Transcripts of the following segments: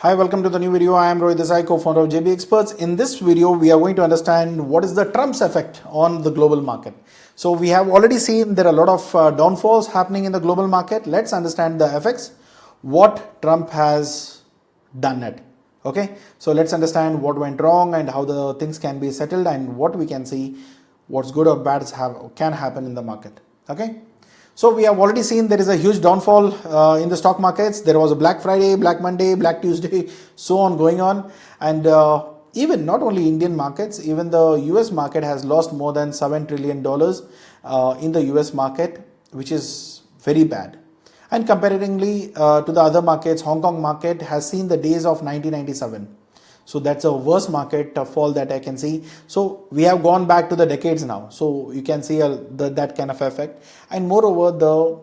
Hi, welcome to the new video. I am Rohit Desai, co-founder of JB Experts. In this video, we are going to understand what is the Trump's effect on the global market. So we have already seen there are a lot of downfalls happening in the global market. Let's understand the effects, what Trump has done it. Okay, so let's understand what went wrong and how the things can be settled and what we can see, what's good or bad can happen in the market. Okay. So we have already seen there is a huge downfall in the stock markets. There was a Black Friday, Black Monday, Black Tuesday, so on going on. And even not only Indian markets, even the US market has lost more than $7 trillion in the US market, which is very bad. And comparatively to the other markets, Hong Kong market has seen the days of 1997. So that's a worst market fall that I can see. So we have gone back to the decades now. So you can see that kind of effect. And moreover, the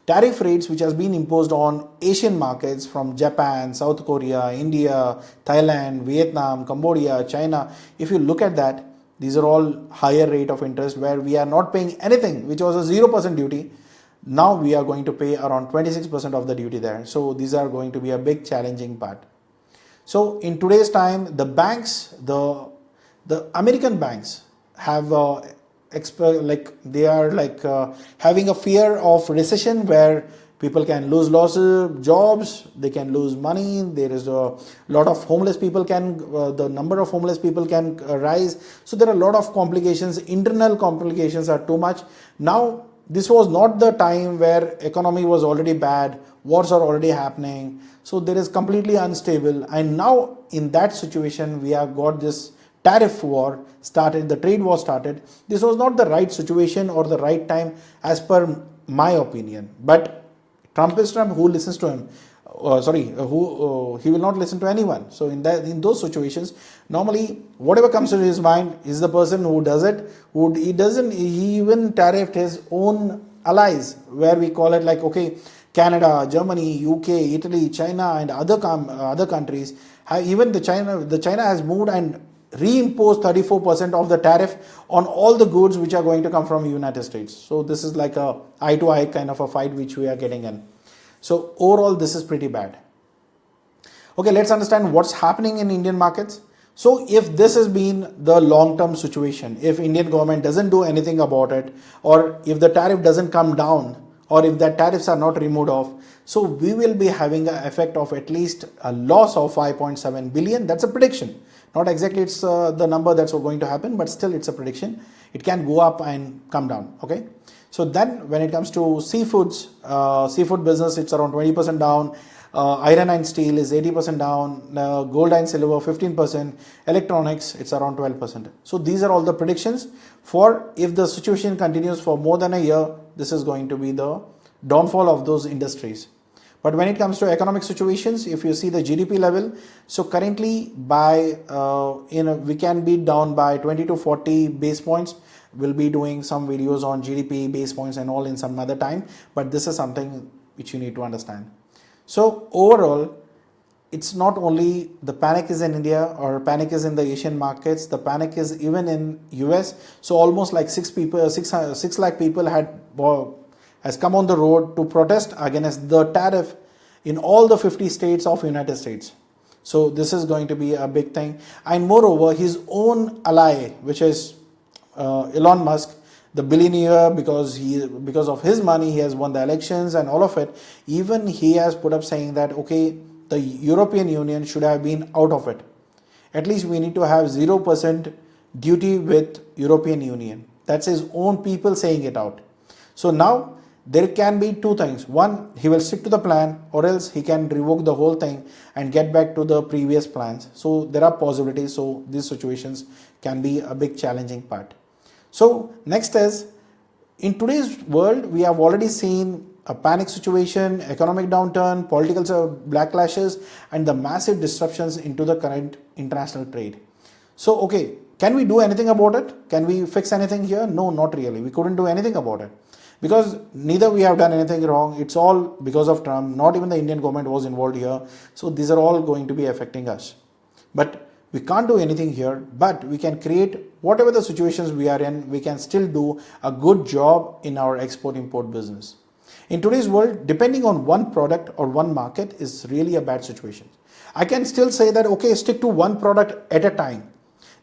tariff rates which has been imposed on Asian markets from Japan, South Korea, India, Thailand, Vietnam, Cambodia, China. If you look at that, these are all higher rate of interest where we are not paying anything, which was a 0% duty. Now we are going to pay around 26% of the duty there. So these are going to be a big challenging part. So in today's time, the banks, the American banks have they are having a fear of recession where people can lose jobs, they can lose money. There is a lot of homeless people the number of homeless people can rise. So there are a lot of complications. Internal complications are too much. Now this was not the time where economy was already bad, wars are already happening, so there is completely unstable. And now in that situation we have got this tariff war started, the trade war started. This was not the right situation or the right time as per my opinion, but Trump is Trump. Who listens to him? He will not listen to anyone. So in those situations, normally whatever comes to his mind is the person who does it. He even tariffed his own allies, where we call it like, okay, Canada, Germany, UK, Italy, China, and other countries. Even the China has moved and reimposed 34% of the tariff on all the goods which are going to come from the United States. So this is like a eye to eye kind of a fight which we are getting in. So overall, this is pretty bad. Okay, let's understand what's happening in Indian markets. So if this has been the long-term situation, if Indian government doesn't do anything about it, or if the tariff doesn't come down, or if the tariffs are not removed off, so we will be having an effect of at least a loss of 5.7 billion. That's a prediction. Not exactly it's the number that's going to happen, but still it's a prediction. It can go up and come down. Okay. So then when it comes to seafood business, it's around 20% down. Iron and steel is 80% down. Gold and silver 15%. Electronics, it's around 12%. So these are all the predictions for if the situation continues for more than a year. This is going to be the downfall of those industries. But when it comes to economic situations, if you see the GDP level, so currently we can be down by 20 to 40 base points. We'll be doing some videos on GDP base points and all in some other time, but this is something which you need to understand. So overall, it's not only the panic is in India or panic is in the Asian markets, the panic is even in US. So almost like 6 lakh people has come on the road to protest against the tariff in all the 50 states of United States. So this is going to be a big thing. And moreover, his own ally, which is Elon Musk, the billionaire, because of his money he has won the elections and all of it. Even he has put up saying that, okay, the European Union should have been out of it. At least we need to have 0% duty with European Union. That's his own people saying it out. So now there can be two things. One, he will stick to the plan, or else he can revoke the whole thing and get back to the previous plans. So there are possibilities. So these situations can be a big challenging part. So next is, in today's world, we have already seen a panic situation, economic downturn, political backlashes, and the massive disruptions into the current international trade. So, okay, can we do anything about it? Can we fix anything here? No, not really. We couldn't do anything about it because neither we have done anything wrong. It's all because of Trump. Not even the Indian government was involved here. So these are all going to be affecting us. But we can't do anything here, but we can create whatever the situations we are in, we can still do a good job in our export-import business. In today's world, depending on one product or one market is really a bad situation. I can still say that, okay, stick to one product at a time.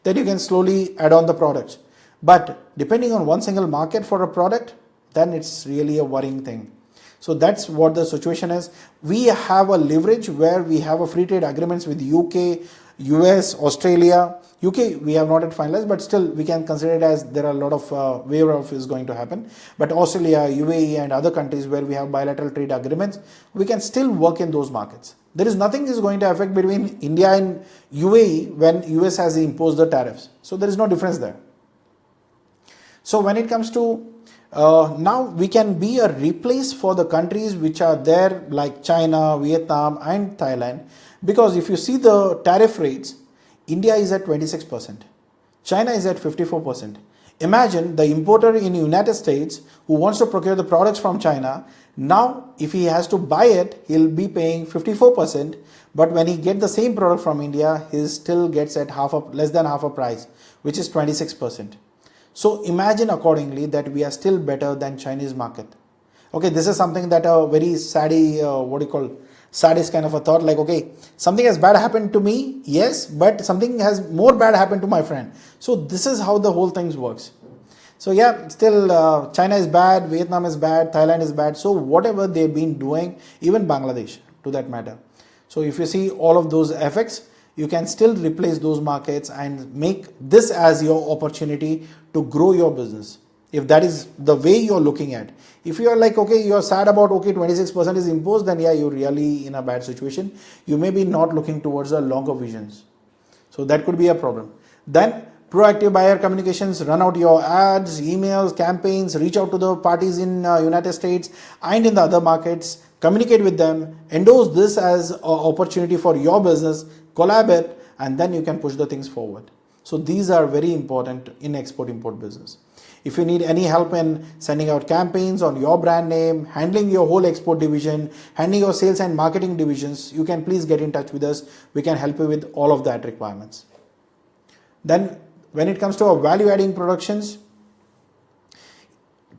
Then you can slowly add on the products. But depending on one single market for a product, then it's really a worrying thing. So that's what the situation is. We have a leverage where we have a free trade agreements with UK, US, Australia. UK we have not yet finalized, but still we can consider it as there are a lot of waiver of is going to happen. But Australia, UAE and other countries where we have bilateral trade agreements, we can still work in those markets. There is nothing is going to affect between India and UAE when US has imposed the tariffs. So there is no difference there. So when it comes to now we can be a replace for the countries which are there like China, Vietnam and Thailand, because if you see the tariff rates, India is at 26%, China is at 54%. Imagine the importer in United States who wants to procure the products from China. Now if he has to buy it, he'll be paying 54%, but when he get the same product from India, he still gets at less than half a price, which is 26%. So imagine accordingly that we are still better than Chinese market. Okay, this is something that a very saddest kind of a thought, like, okay, something has bad happened to me, yes, but something has more bad happened to my friend. So this is how the whole thing works. So yeah, still China is bad, Vietnam is bad, Thailand is bad. So whatever they've been doing, even Bangladesh to that matter. So if you see all of those effects, you can still replace those markets and make this as your opportunity to grow your business. If that is the way you're looking at. If you are like, okay, you're sad about, okay, 26% is imposed, then yeah, you're really in a bad situation. You may be not looking towards a longer visions. So that could be a problem. Then proactive buyer communications, run out your ads, emails, campaigns, reach out to the parties in United States and in the other markets, communicate with them, endorse this as an opportunity for your business, collaborate, and then you can push the things forward. So these are very important in export-import business. If you need any help in sending out campaigns on your brand name, handling your whole export division, handling your sales and marketing divisions, you can please get in touch with us. We can help you with all of that requirements. Then when it comes to our value-adding productions,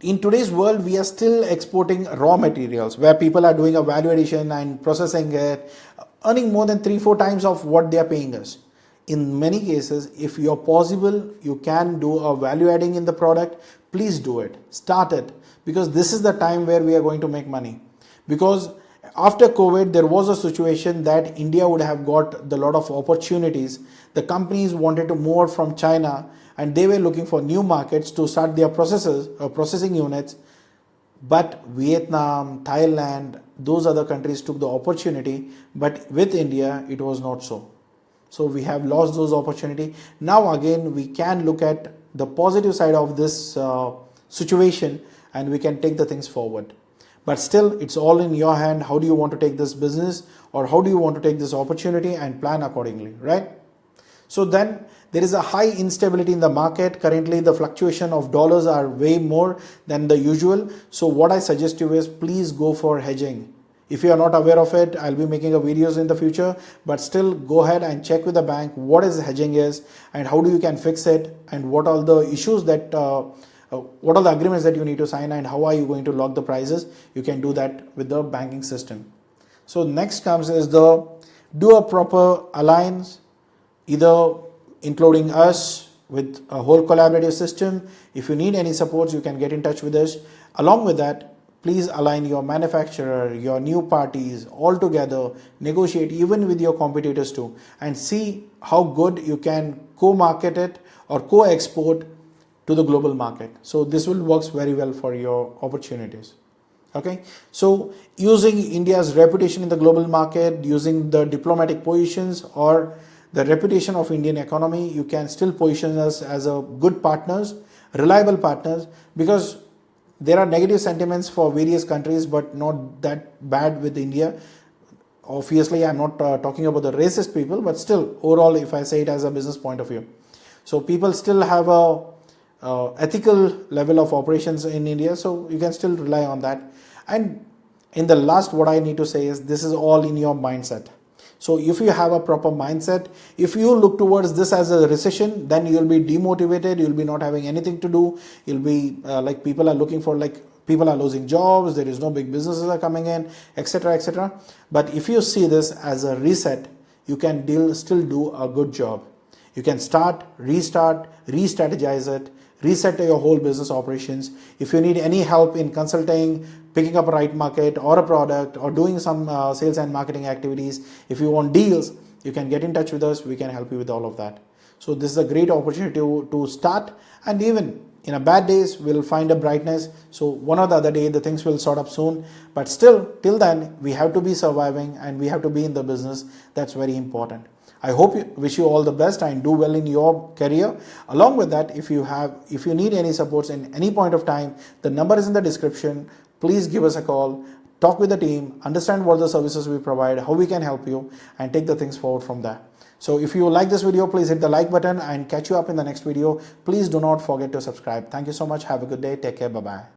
in today's world, we are still exporting raw materials where people are doing a value addition and processing it, earning more than 3-4 times of what they are paying us. In many cases, if you're possible, you can do a value adding in the product, please do it. Start it, because this is the time where we are going to make money. Because after COVID, there was a situation that India would have got the lot of opportunities. The companies wanted to move from China and they were looking for new markets to start their processing units. But Vietnam, Thailand, those other countries took the opportunity, but with India, it was not so. So we have lost those opportunity. Now again, we can look at the positive side of this situation and we can take the things forward. But still, it's all in your hand. How do you want to take this business, or how do you want to take this opportunity, and plan accordingly, right? So then there is a high instability in the market. Currently, the fluctuation of dollars are way more than the usual. So what I suggest you is, please go for hedging. If you are not aware of it, I'll be making a videos in the future, but still go ahead and check with the bank what is hedging is and how do you can fix it, and what are the issues that what are the agreements that you need to sign, and how are you going to lock the prices. You can do that with the banking system. So next comes is do a proper alliance, either including us with a whole collaborative system. If you need any support, you can get in touch with us. Along with that, please align your manufacturer, your new parties all together, negotiate even with your competitors too, and see how good you can co-market it or co-export to the global market. So this will work very well for your opportunities. Okay, so using India's reputation in the global market, using the diplomatic positions or the reputation of Indian economy, you can still position us as a good partners, reliable partners, because there are negative sentiments for various countries, but not that bad with India. Obviously, I'm not talking about the racist people, but still, overall, if I say it as a business point of view. So people still have a ethical level of operations in India, so you can still rely on that. And in the last, what I need to say is, this is all in your mindset. So if you have a proper mindset, if you look towards this as a recession, then you'll be demotivated, you'll be not having anything to do, you'll be like people are looking for, like people are losing jobs, there is no big businesses are coming in, etc., etc. But if you see this as a reset, you can still do a good job. You can start, restart, re-strategize it, reset your whole business operations. If you need any help in consulting, picking up a right market or a product, or doing some sales and marketing activities, if you want deals, you can get in touch with us. We can help you with all of that. So this is a great opportunity to start, and even in a bad days, we'll find a brightness. So one or the other day, the things will sort up soon. But still, till then, we have to be surviving and we have to be in the business. That's very important. I wish you all the best and do well in your career. Along with that, if you need any supports in any point of time, the number is in the description. Please give us a call, talk with the team, understand what the services we provide, how we can help you, and take the things forward from there. So if you like this video, please hit the like button and catch you up in the next video. Please do not forget to subscribe. Thank you so much. Have a good day. Take care. Bye-bye.